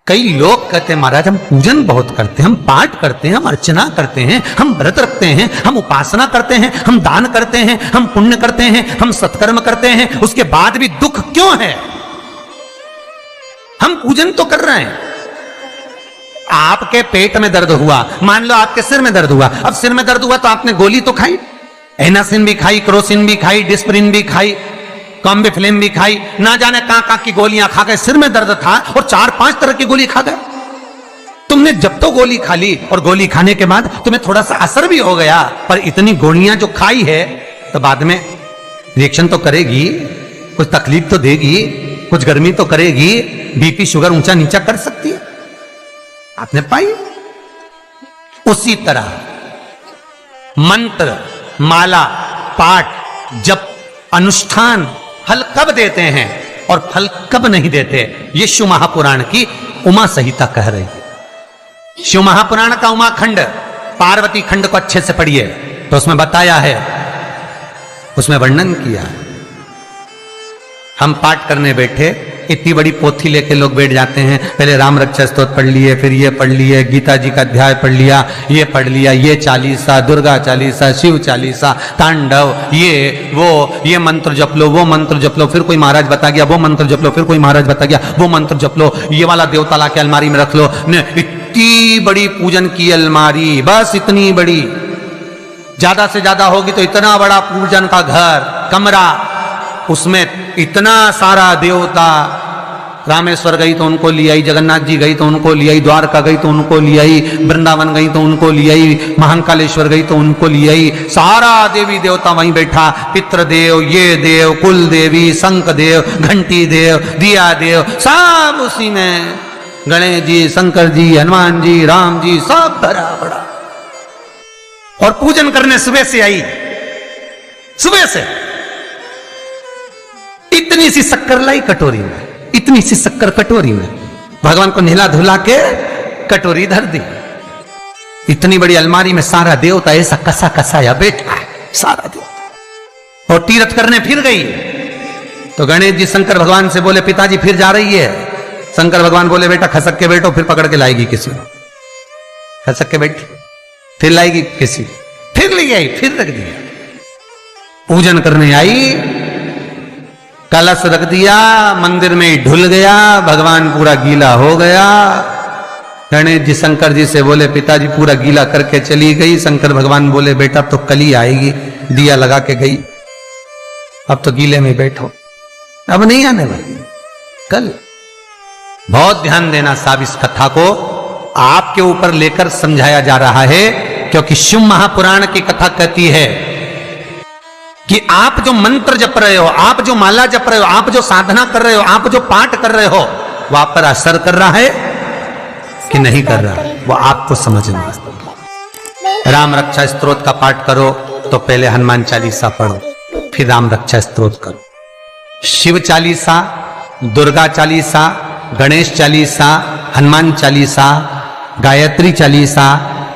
कई लोग कहते हैं महाराज हम पूजन बहुत करते हैं, हम पाठ करते हैं, हम अर्चना करते हैं, हम व्रत रखते हैं, हम उपासना करते हैं, हम दान करते हैं, हम पुण्य करते हैं, हम सत्कर्म करते हैं, उसके बाद भी दुख क्यों है? हम पूजन तो कर रहे हैं। आपके पेट में दर्द हुआ, मान लो आपके सिर में दर्द हुआ, अब सिर में दर्द हुआ तो आपने गोली तो खाई, एनासिन भी खाई, क्रोसिन भी खाई, डिस्प्रिन भी खाई, कॉम्बिफ्लिन भी खाई, ना जाने कहां की गोलियां खा गए। सिर में दर्द था और 4-5 तरह की गोली खा गए। तुमने जब तो गोली खा ली और गोली खाने के बाद तुम्हें थोड़ा सा असर भी हो गया, पर इतनी गोलियां जो खाई है तो बाद में रिएक्शन तो करेगी, कुछ तकलीफ तो देगी, कुछ गर्मी तो करेगी, बीपी शुगर ऊंचा नीचा कर सकती है। आपने पाई। उसी तरह मंत्र, माला, पाठ, जप, अनुष्ठान फल कब देते हैं और फल कब नहीं देते, ये शिव महापुराण की उमा संहिता कह रही है। शिव महापुराण का उमा खंड, पार्वती खंड को अच्छे से पढ़िए तो उसमें बताया है, उसमें वर्णन किया है। हम पाठ करने बैठे, इतनी बड़ी पोथी लेके लोग बैठ जाते हैं, पहले राम रक्षा स्तोत्र पढ़ लिए, फिर ये पढ़ लिए, गीता जी का अध्याय पढ़ लिया, ये पढ़ लिया, ये चालीसा, दुर्गा चालीसा, शिव चालीसा, तांडव, ये मंत्र जप लो, वो मंत्र जप लो, फिर कोई महाराज बता गया, वो मंत्र जप लो, फिर कोई महाराज बता गया, वो मंत्र जप लो, ये वाला देवता ला के अलमारी में रख लो। इतनी बड़ी पूजन की अलमारी, बस इतनी बड़ी, ज्यादा से ज्यादा होगी तो इतना बड़ा पूजन का घर, कमरा, उसमें इतना सारा देवता। रामेश्वर गई तो उनको ले आई, जगन्नाथ जी गई तो उनको ले आई, द्वारका गई तो उनको ले आई, वृंदावन गई तो उनको ले आई, महाकालेश्वर गई तो उनको ले आई, सारा देवी देवता वहीं बैठा, पितृदेव, ये देव, कुल देवी, शंख देव, घंटी देव, दिया देव, सब उसी में, गणेश जी, शंकर जी, हनुमान जी, राम जी, सब भरा पड़ा। और पूजन करने सुबह से आई, सुबह से इतनी सी शक्कर लाई कटोरी में, इतनी सी शक्कर कटोरी में, भगवान को नहला धुला के कटोरी धर दी। इतनी बड़ी अलमारी में सारा देवता ऐसा कसा कसाया बैठा है, सारा देवता। और तीर्थ करने फिर गई तो गणेश जी शंकर भगवान से बोले, पिताजी फिर जा रही है। शंकर भगवान बोले, बेटा खसक के बैठो, फिर पकड़ के लाएगी किसी को। खसक के बैठ, फिर लाएगी किसी, फिर ले आई, फिर रख दिया। पूजन करने आई, कलश रख दिया, मंदिर में ढुल गया, भगवान पूरा गीला हो गया। गणेश जी शंकर जी से बोले, पिताजी पूरा गीला करके चली गई। शंकर भगवान बोले, बेटा तो कल ही आएगी, दिया लगा के गई, अब तो गीले में बैठो, अब नहीं आने वाली, कल। बहुत ध्यान देना साहब, इस कथा को आपके ऊपर लेकर समझाया जा रहा है, क्योंकि शिव महापुराण की कथा कहती है कि आप जो मंत्र जप रहे हो, आप जो माला जप रहे हो, आप जो साधना कर रहे हो, आप जो पाठ कर रहे हो, वो आप पर असर कर रहा है कि नहीं कर रहा है, वो आपको समझना है। राम रक्षा स्तोत्र का पाठ करो तो पहले हनुमान चालीसा पढ़ो, फिर राम रक्षा स्तोत्र करो। शिव चालीसा, दुर्गा चालीसा, गणेश चालीसा, हनुमान चालीसा, गायत्री चालीसा,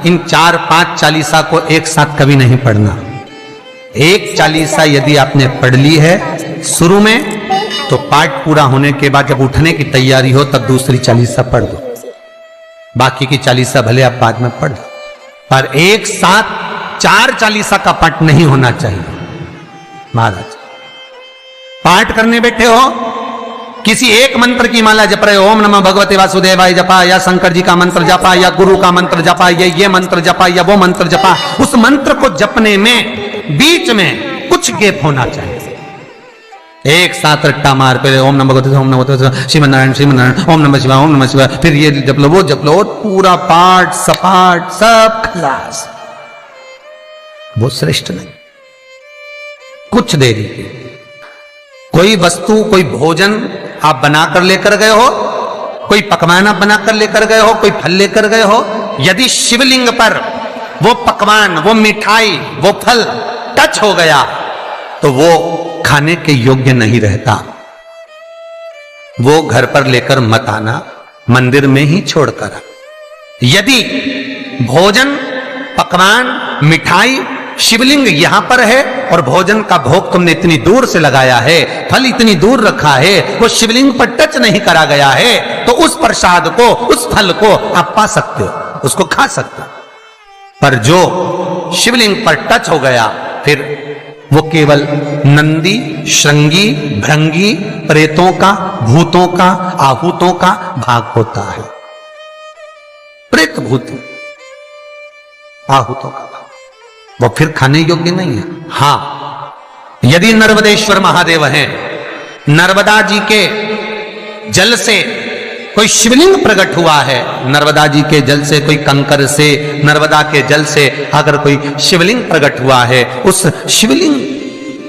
इन 4-5 चालीसा को एक साथ कभी नहीं पढ़ना। एक चालीसा यदि आपने पढ़ ली है शुरू में, तो पाठ पूरा होने के बाद जब उठने की तैयारी हो तब दूसरी चालीसा पढ़ दो, बाकी की चालीसा भले आप बाद में पढ़ दो, पर एक साथ 4 चालीसा का पाठ नहीं होना चाहिए। महाराज पाठ करने बैठे हो, किसी एक मंत्र की माला जप रहे हो, ओम नमः भगवते वासुदेवाय जपा, या शंकर जी का मंत्र जपा, या गुरु का मंत्र जपा, या ये मंत्र जपा, या वो मंत्र जपा, उस मंत्र को जपने में बीच में कुछ गैप होना चाहिए। एक साथ रट्टा मार पे ओम नमः भगवते, ओम नमः भगवते, श्रीमन्नारायण श्रीमन्नारायण, ओम नमः शिवाय, ओम नमः शिवाय, फिर ये जप लो, वो जप लो, और पूरा पाठ सपाट सब खलास, वो श्रेष्ठ नहीं। कुछ देरी की कोई वस्तु, कोई भोजन आप बनाकर लेकर गए हो, कोई पकवान आप बनाकर लेकर गए हो, कोई फल लेकर गए हो, यदि शिवलिंग पर वो पकवान, वो मिठाई, वो फल टच हो गया तो वो खाने के योग्य नहीं रहता। वो घर पर लेकर मत आना, मंदिर में ही छोड़कर। यदि भोजन, पकवान, मिठाई, शिवलिंग यहां पर है और भोजन का भोग तुमने इतनी दूर से लगाया है, फल इतनी दूर रखा है, वो शिवलिंग पर टच नहीं करा गया है, तो उस प्रसाद को, उस फल को आप पा सकते हो, उसको खा सकते हो। पर जो शिवलिंग पर टच हो गया, फिर वो केवल नंदी, श्रृंगी, भृंगी, प्रेतों का, भूतों का, आहूतों का भाग होता है। प्रेत भूत आहूतों का भाग, वो फिर खाने योग्य नहीं है। हां, यदि नर्मदेश्वर महादेव हैं, नर्मदा जी के जल से कोई शिवलिंग प्रकट हुआ है, नर्मदा जी के जल से, कोई कंकर से, नर्मदा के जल से अगर कोई शिवलिंग प्रकट हुआ है, उस शिवलिंग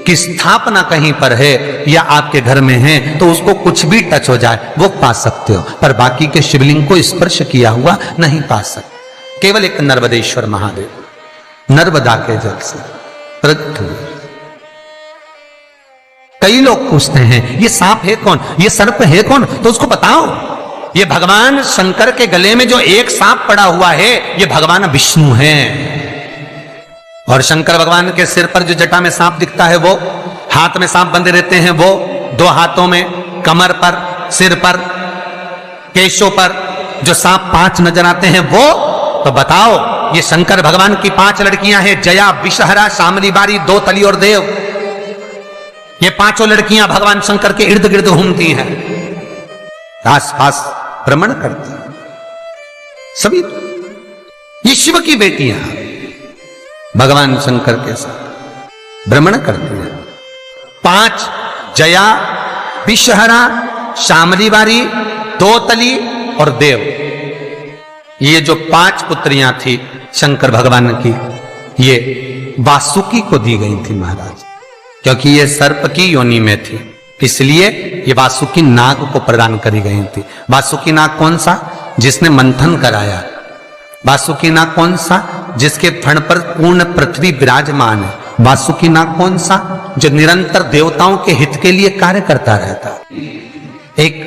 की स्थापना कहीं पर है या आपके घर में है, तो उसको कुछ भी टच हो जाए वो पा सकते हो, पर बाकी के शिवलिंग को स्पर्श किया हुआ नहीं पा सकते। केवल एक नर्मदेश्वर महादेव नर्मदा के जल से प्रकट हुए। कई लोग पूछते हैं ये सांप है कौन, ये सर्प है कौन, तो उसको बताओ, ये भगवान शंकर के गले में जो एक सांप पड़ा हुआ है, ये भगवान विष्णु हैं। और शंकर भगवान के सिर पर जो जटा में सांप दिखता है, वो हाथ में सांप बंधे रहते हैं, वो दो हाथों में, कमर पर, सिर पर, केशों पर जो सांप 5 नजर आते हैं, वो तो बताओ, ये शंकर भगवान की 5 लड़कियां हैं, जया, विषहरा, शामली बारी, दो तली और देव। ये 5 लड़कियां भगवान शंकर के इर्द गिर्द घूमती हैं, आसपास भ्रमण करती हैं। सभी ये शिव की बेटियां भगवान शंकर के साथ भ्रमण करती हैं। 5 जया, विषहरा, शामली बारी, दो तली और देव, ये जो 5 पुत्रियां थी शंकर भगवान की, ये वासुकी को दी गई थी महाराज, क्योंकि ये सर्प की योनि में थी, इसलिए ये वासुकी नाग को प्रदान करी गई थी। वासुकी नाग कौन सा? जिसने मंथन कराया। वासुकी नाग कौन सा? जिसके फण पर पूर्ण पृथ्वी विराजमान है। वासुकी नाग कौन सा? जो निरंतर देवताओं के हित के लिए कार्य करता रहता। एक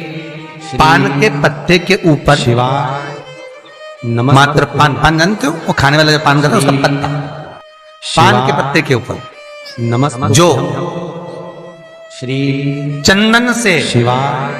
पान के पत्ते के ऊपर मात्र पान जानते हो, वो खाने वाला जो पान करता है उसका पत्ता, पान के पत्ते के ऊपर नमस्ते, जो श्री चंदन से शिवाय